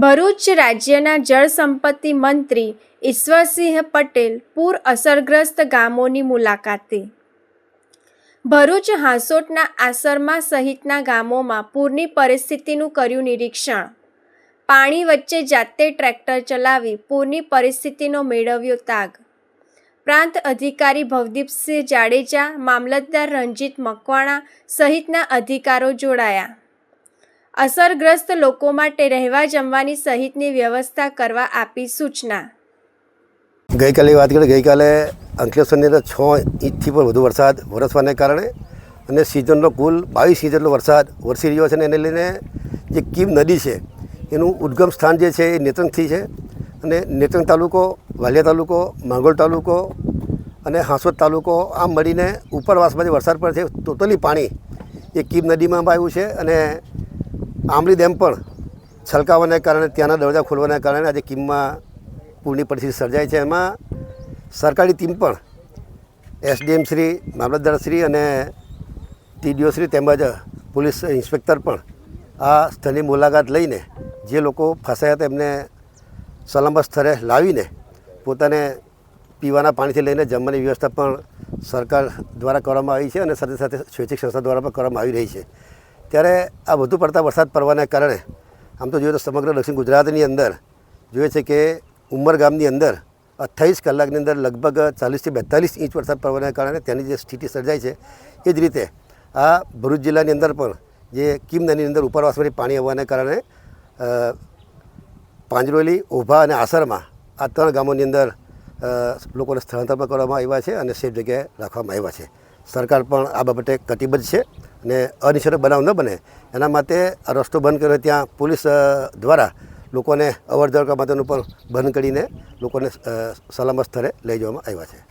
ભરૂચ રાજ્યના જળસંપત્તિ મંત્રી ઈશ્વરસિંહ પટેલ પૂર અસરગ્રસ્ત ગામોની મુલાકાતે। ભરૂચ હાંસોટના આસરમા સહિતના ગામોમાં પૂરની પરિસ્થિતિનું કર્યું નિરીક્ષણ। પાણી વચ્ચે જાતે ટ્રેક્ટર ચલાવી પૂરની પરિસ્થિતિનો મેળવ્યો તાગ। પ્રાંત અધિકારી ભવદીપસિંહ જાડેજા, મામલતદાર રંજીત મકવાણા સહિતના અધિકારો જોડાયા। અસરગ્રસ્ત લોકો માટે રહેવા જમવાની સહિતની વ્યવસ્થા કરવા આપી સૂચના। ગઈકાલે વાત કરીએ, ગઈકાલે અંકલેશ્વરની અંદર 6 ઇંચથી પણ વધુ વરસાદ વરસવાને કારણે અને સિઝનનો કુલ 22 ઇંચ જેટલો વરસાદ વરસી રહ્યો છે અને એને લઈને જે કીમ નદી છે એનું ઉદ્ગમ સ્થાન જે છે એ નેત્રંગથી છે અને નેત્રંગ તાલુકો, વાલિયા તાલુકો, માંગોલ તાલુકો અને હાંસોટ તાલુકો આમ મળીને ઉપરવાસમાં જે વરસાદ પડે છે ટોટલી પાણી એ કીમ નદીમાં આવ્યું છે અને આંબલી ડેમ પણ છલકાવાને કારણે ત્યાંના દરવાજા ખોલવાના કારણે આજે કીમમાં પૂરની પરિસ્થિતિ સર્જાય છે। એમાં સરકારી ટીમ પણ એસડીએમ શ્રી, મામલતદાર શ્રી અને ટીડીઓ શ્રી તેમજ પોલીસ ઇન્સ્પેક્ટર પણ આ સ્થળની મુલાકાત લઈને જે લોકો ફસાયા હતા એમને સલામત સ્થળે લાવીને પોતાને પીવાના પાણીથી લઈને જમવાની વ્યવસ્થા પણ સરકાર દ્વારા કરવામાં આવી છે અને સાથે સાથે સ્વૈચ્છિક સંસ્થા દ્વારા પણ કરવામાં આવી રહી છે। ત્યારે આ વધુ પડતા વરસાદ પડવાને કારણે આમ તો જોઈએ તો સમગ્ર દક્ષિણ ગુજરાતની અંદર જોઈએ છે કે ઉમર ગામની અંદર 28 કલાકની અંદર લગભગ 40 થી 42 ઇંચ વરસાદ પડવાને કારણે તેની જે સ્થિતિ સર્જાઈ છે એ જ રીતે આ ભરૂચ જિલ્લાની અંદર પણ જે કીમ નદીની અંદર ઉપરવાસમાંથી પાણી આવવાને કારણે પાંજરોલી, ઓભા અને આસરમાં આ 3 ગામોની અંદર લોકોને સ્થળાંતર પણ કરવામાં આવ્યા છે અને સેફ જગ્યાએ રાખવામાં આવ્યા છે। સરકાર પણ આ બાબતે કટિબદ્ધ છે અને અનિશ્ચિત બનાવ ન બને એના માટે આ રસ્તો બંધ કર્યો। ત્યાં પોલીસ દ્વારા લોકોને અવર જવર કરવા માટેનું પણ બંધ કરીને લોકોને સલામત સ્થળે લઈ જવામાં આવ્યા છે।